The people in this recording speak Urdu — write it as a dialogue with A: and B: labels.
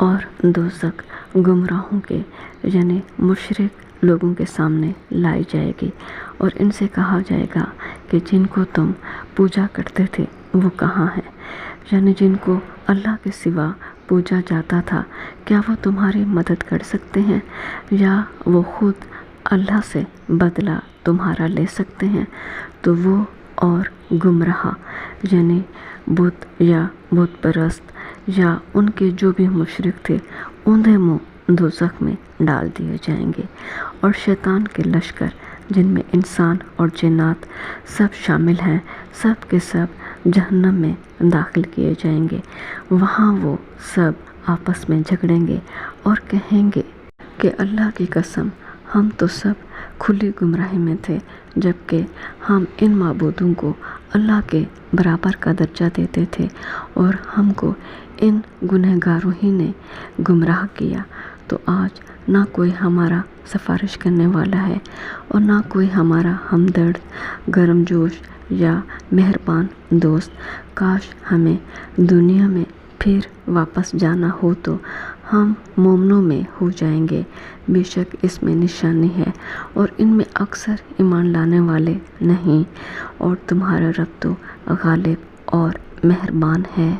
A: اور دوزخ گمراہوں کے یعنی مشرک لوگوں کے سامنے لائی جائے گی، اور ان سے کہا جائے گا کہ جن کو تم پوجا کرتے تھے وہ کہاں ہیں؟ یعنی جن کو اللہ کے سوا پوجا جاتا تھا، کیا وہ تمہاری مدد کر سکتے ہیں یا وہ خود اللہ سے بدلہ تمہارا لے سکتے ہیں؟ تو وہ اور گمراہ یعنی بت یا بت پرست یا ان کے جو بھی مشرک تھے، اوندھے منہ دوزخ میں ڈال دیے جائیں گے، اور شیطان کے لشکر جن میں انسان اور جنات سب شامل ہیں، سب کے سب جہنم میں داخل کیے جائیں گے۔ وہاں وہ سب آپس میں جھگڑیں گے اور کہیں گے کہ اللہ کی قسم، ہم تو سب کھلی گمراہی میں تھے، جبکہ ہم ان معبودوں کو اللہ کے برابر کا درجہ دیتے تھے اور ہم کو ان گنہگاروں ہی نے گمراہ کیا۔ تو آج نہ کوئی ہمارا سفارش کرنے والا ہے اور نہ کوئی ہمارا ہمدرد، گرم جوش یا مہربان دوست۔ کاش ہمیں دنیا میں پھر واپس جانا ہو تو ہم مومنوں میں ہو جائیں گے۔ بے شک اس میں نشانی ہے اور ان میں اکثر ایمان لانے والے نہیں، اور تمہارا رب تو غالب اور مہربان ہے۔